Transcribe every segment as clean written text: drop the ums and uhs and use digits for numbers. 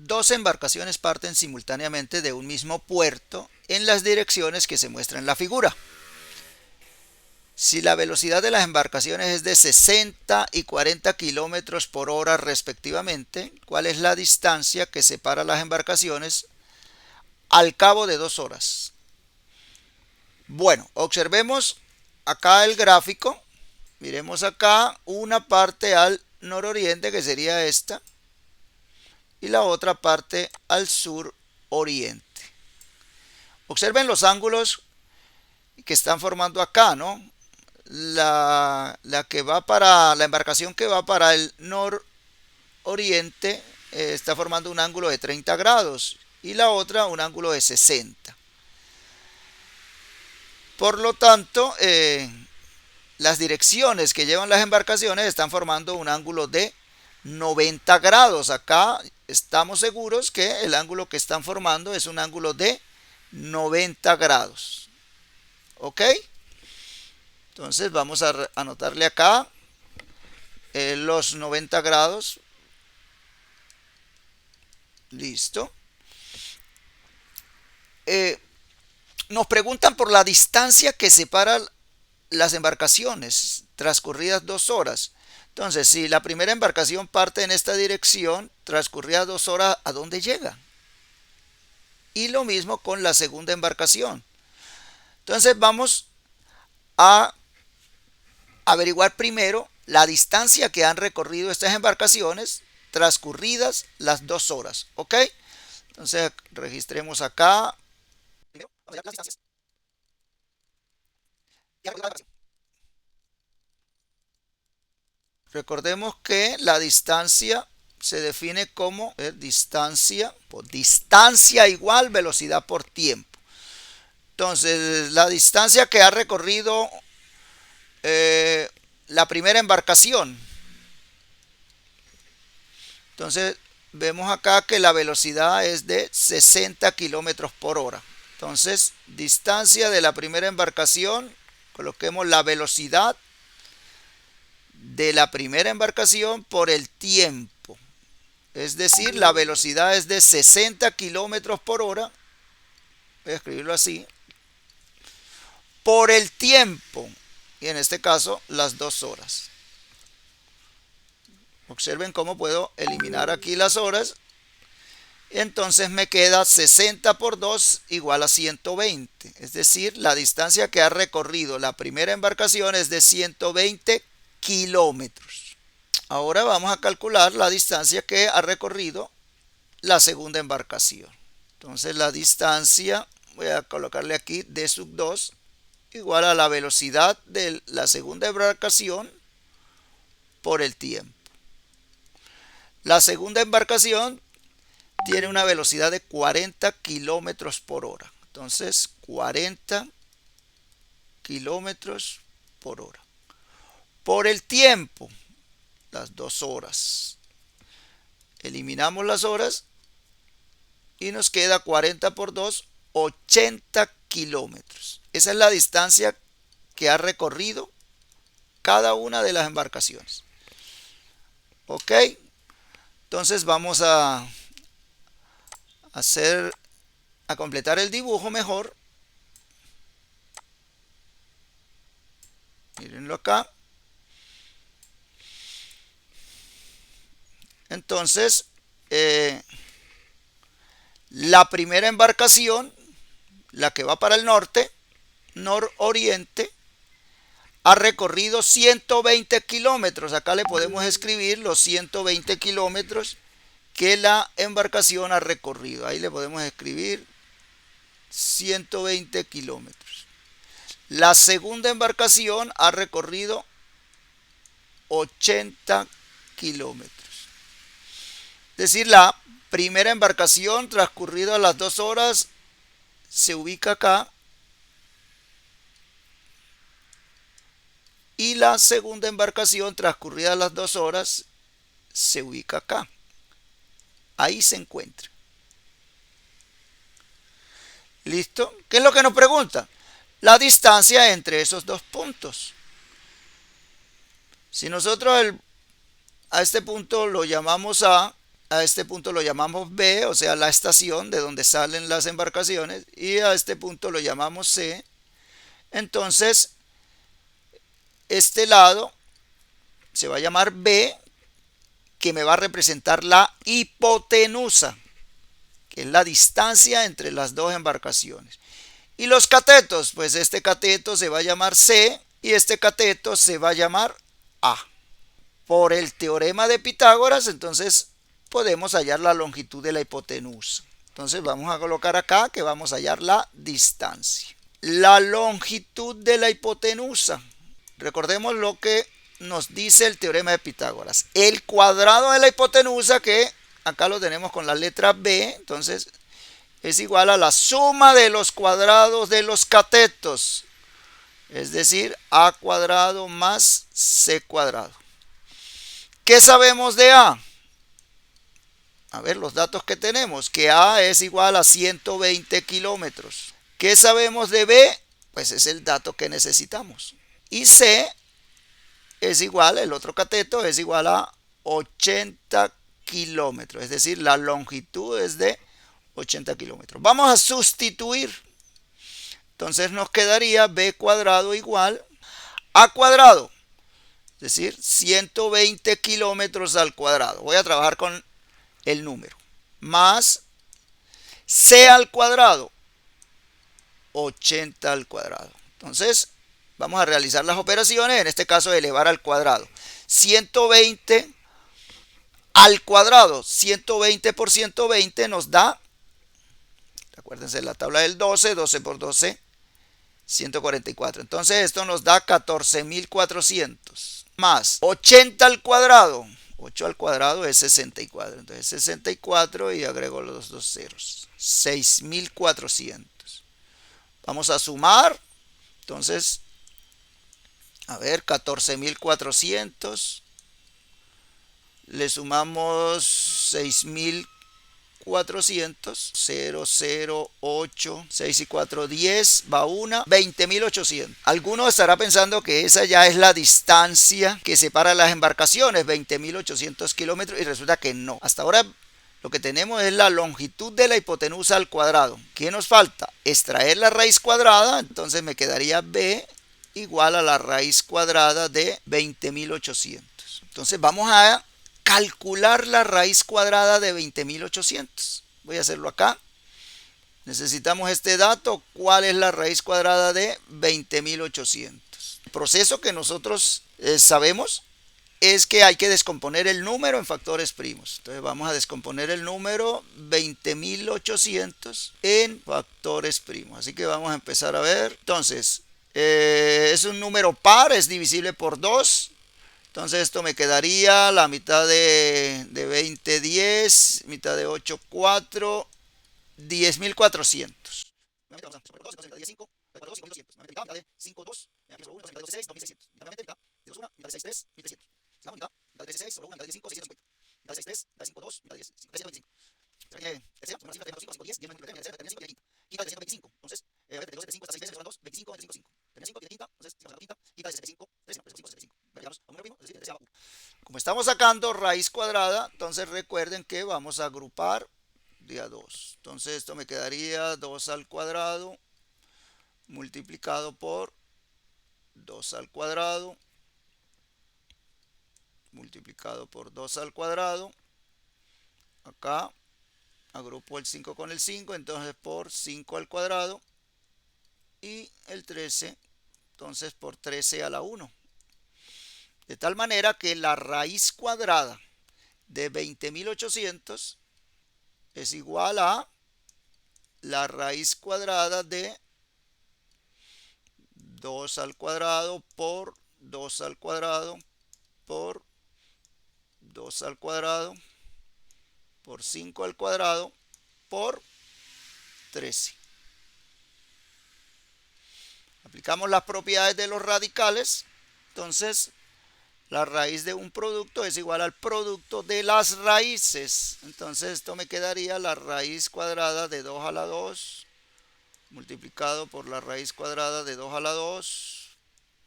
dos embarcaciones parten simultáneamente de un mismo puerto en las direcciones que se muestran en la figura. Si la velocidad de las embarcaciones es de 60 y 40 kilómetros por hora respectivamente, ¿cuál es la distancia que separa las embarcaciones al cabo de 2 horas? Bueno, observemos acá el gráfico. Miremos acá una parte al nororiente, que sería esta, y la otra parte al suroriente. Observen los ángulos que están formando acá, ¿no? La que va para la embarcación que va para el nororiente está formando un ángulo de 30 grados y la otra un ángulo de 60. Por lo tanto, las direcciones que llevan las embarcaciones están formando un ángulo de 90 grados. Acá estamos seguros que el ángulo que están formando es un ángulo de 90 grados. ¿Ok? Entonces vamos a anotarle acá los 90 grados. Listo. Nos preguntan por la distancia que separa las embarcaciones transcurridas 2 horas. Entonces, si la primera embarcación parte en esta dirección, transcurridas 2 horas, ¿a dónde llega? Y lo mismo con la segunda embarcación. Entonces vamos a averiguar primero la distancia que han recorrido estas embarcaciones transcurridas las 2 horas. ¿Ok? Entonces registremos acá. Recordemos que la distancia se define como distancia igual velocidad por tiempo. Entonces, la distancia que ha recorrido la primera embarcación. Entonces, vemos acá que la velocidad es de 60 kilómetros por hora. Entonces, distancia de la primera embarcación, coloquemos la velocidad de la primera embarcación por el tiempo. Es decir, la velocidad es de 60 kilómetros por hora. Voy a escribirlo así. Por el tiempo. Y en este caso, las 2 horas. Observen cómo puedo eliminar aquí las horas. Entonces me queda 60 por 2 igual a 120. Es decir, la distancia que ha recorrido la primera embarcación es de 120 kilómetros. Ahora vamos a calcular la distancia que ha recorrido la segunda embarcación. Entonces la distancia, voy a colocarle aquí d sub 2 igual a la velocidad de la segunda embarcación por el tiempo. La segunda embarcación tiene una velocidad de 40 kilómetros por hora. Entonces 40 kilómetros por hora. Por el tiempo, las 2 horas. Eliminamos las horas y nos queda 40 por 2, 80 kilómetros. Esa es la distancia que ha recorrido cada una de las embarcaciones. ¿Ok? Entonces vamos a completar el dibujo mejor. Mírenlo acá. Entonces, la primera embarcación, la que va para el norte, nororiente, ha recorrido 120 kilómetros. Acá le podemos escribir los 120 kilómetros que la embarcación ha recorrido. Ahí le podemos escribir 120 kilómetros. La segunda embarcación ha recorrido 80 kilómetros. Es decir, la primera embarcación transcurrido las 2 horas se ubica acá. Y la segunda embarcación transcurrida las 2 horas se ubica acá. Ahí se encuentra. ¿Listo? ¿Qué es lo que nos pregunta? La distancia entre esos dos puntos. Si nosotros a este punto lo llamamos A A este punto lo llamamos B, o sea, la estación de donde salen las embarcaciones, y a este punto lo llamamos C. Entonces, este lado se va a llamar B, que me va a representar la hipotenusa, que es la distancia entre las dos embarcaciones. Y los catetos, pues este cateto se va a llamar C y este cateto se va a llamar A. Por el teorema de Pitágoras, entonces podemos hallar la longitud de la hipotenusa. Entonces vamos a colocar acá que vamos a hallar la distancia. La longitud de la hipotenusa. Recordemos lo que nos dice el teorema de Pitágoras. El cuadrado de la hipotenusa, que acá lo tenemos con la letra B, entonces es igual a la suma de los cuadrados de los catetos. Es decir, A cuadrado más C cuadrado. ¿Qué sabemos de A? A ver, los datos que tenemos, que A es igual a 120 kilómetros. ¿Qué sabemos de B? Pues es el dato que necesitamos. Y C es igual, el otro cateto es igual a 80 kilómetros. Es decir, la longitud es de 80 kilómetros. Vamos a sustituir. Entonces nos quedaría B cuadrado igual A cuadrado. Es decir, 120 kilómetros al cuadrado. Voy a trabajar con el número. Más C al cuadrado. 80 al cuadrado. Entonces, vamos a realizar las operaciones. En este caso, elevar al cuadrado. 120 al cuadrado. 120 por 120 nos da, acuérdense la tabla del 12. 12 por 12, 144. Entonces, esto nos da 14.400. Más 80 al cuadrado. 8 al cuadrado es 64. Entonces 64 y agrego los dos ceros. 6.400. Vamos a sumar. Entonces, a ver, 14.400. Le sumamos 6.400. 0, 0, 8, 6 y 4, 10. Va una. 20.800. Alguno estará pensando que esa ya es la distancia que separa las embarcaciones. 20.800 kilómetros. Y resulta que no. Hasta ahora lo que tenemos es la longitud de la hipotenusa al cuadrado. ¿Qué nos falta? Extraer la raíz cuadrada. Entonces me quedaría B igual a la raíz cuadrada de 20.800. Entonces vamos a calcular la raíz cuadrada de 20.800. Voy a hacerlo acá. Necesitamos este dato. ¿Cuál es la raíz cuadrada de 20.800? El proceso que nosotros sabemos es que hay que descomponer el número en factores primos. Entonces vamos a descomponer el número 20.800 en factores primos. Así que vamos a empezar a ver. Entonces, es un número par, es divisible por 2. Entonces esto me quedaría la mitad de 20, 10, mitad de 8, 4, 10.400. La unidad, la de 16 sobre 1, la de 5, 650. La de 63, la de 5, 2, la de 10, 325. Tercera, suma 5, 5, 10, 10 multiplicado, 5 y aquí. Quinta de 125. Entonces, 22, 75 hasta 6 veces, son 2, 25, 25, 5. 35 tiene quinta, entonces, si vamos a la quinta, quinta de 75, 13, 75, 75. Llegamos a un número primo, es decir, tercera 1. Como estamos sacando raíz cuadrada, entonces recuerden que vamos a agrupar de a 2. Entonces, esto me quedaría 2 al cuadrado multiplicado por 2 al cuadrado multiplicado por 2 al cuadrado. Acá agrupo el 5 con el 5, entonces por 5 al cuadrado. Y el 13, entonces por 13 a la 1. De tal manera que la raíz cuadrada de 20.800 es igual a la raíz cuadrada de 2 al cuadrado por 2 al cuadrado por 2 al cuadrado por 5 al cuadrado por 13. Aplicamos las propiedades de los radicales. Entonces, la raíz de un producto es igual al producto de las raíces. Entonces, esto me quedaría la raíz cuadrada de 2 a la 2 multiplicado por la raíz cuadrada de 2 a la 2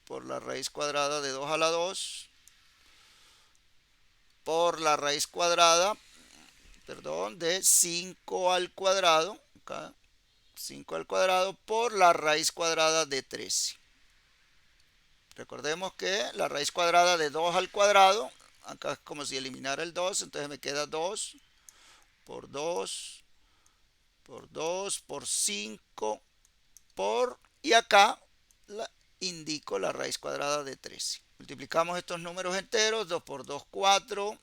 por la raíz cuadrada de 2 a la 2 por la raíz cuadrada perdón, de 5 al cuadrado, acá, 5 al cuadrado por la raíz cuadrada de 13. Recordemos que la raíz cuadrada de 2 al cuadrado, acá es como si eliminara el 2, entonces me queda 2 por 2 por 2 por 5 por, y acá indico la raíz cuadrada de 13. Multiplicamos estos números enteros, 2 por 2, 4,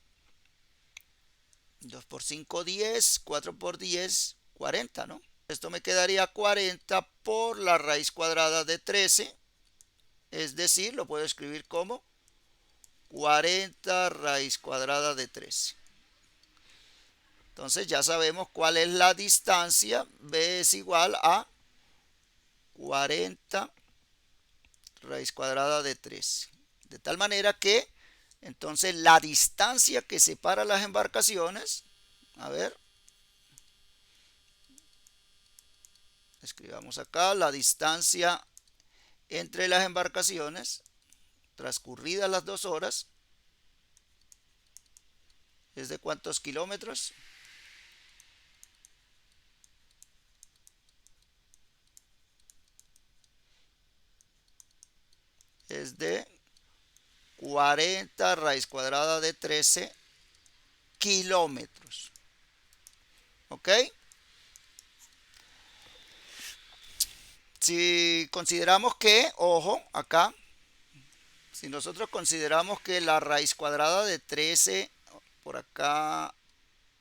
2 por 5, 10, 4 por 10, 40, ¿no? Esto me quedaría 40 por la raíz cuadrada de 13, es decir, lo puedo escribir como 40 raíz cuadrada de 13. Entonces ya sabemos cuál es la distancia. B es igual a 40 raíz cuadrada de 13. De tal manera que entonces la distancia que separa las embarcaciones, a ver, escribamos acá la distancia entre las embarcaciones transcurridas las 2 horas, ¿es de cuántos kilómetros? Es de 40 raíz cuadrada de 13 kilómetros. ¿Ok? Si consideramos que, ojo, acá, si nosotros consideramos que la raíz cuadrada de 13, por acá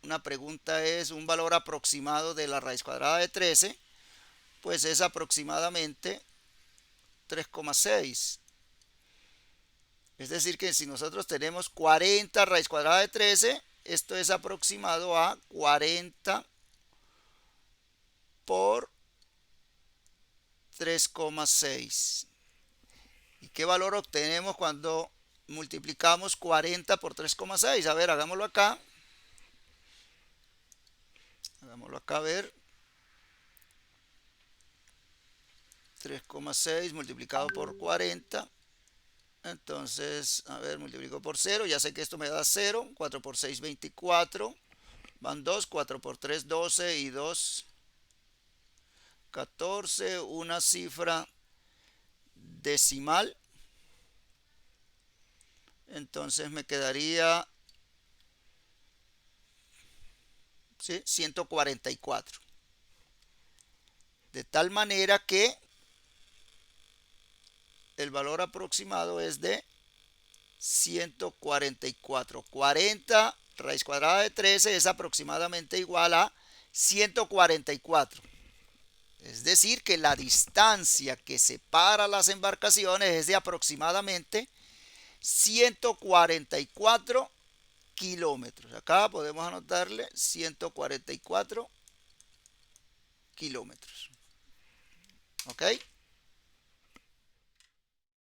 una pregunta es un valor aproximado de la raíz cuadrada de 13, pues es aproximadamente 3,6. Es decir que si nosotros tenemos 40 raíz cuadrada de 13, esto es aproximado a 40 por 3,6. ¿Y qué valor obtenemos cuando multiplicamos 40 por 3,6? A ver, hagámoslo acá. Hagámoslo acá, a ver. 3,6 multiplicado por 40. Entonces, a ver, multiplico por 0. Ya sé que esto me da 0. 4 por 6, 24. Van 2. 4 por 3, 12. Y 2, 14. Una cifra decimal. Entonces me quedaría, ¿sí?, 144. De tal manera que el valor aproximado es de 144. 40 raíz cuadrada de 13 es aproximadamente igual a 144. Es decir, que la distancia que separa las embarcaciones es de aproximadamente 144 kilómetros. Acá podemos anotarle 144 kilómetros. ¿Ok?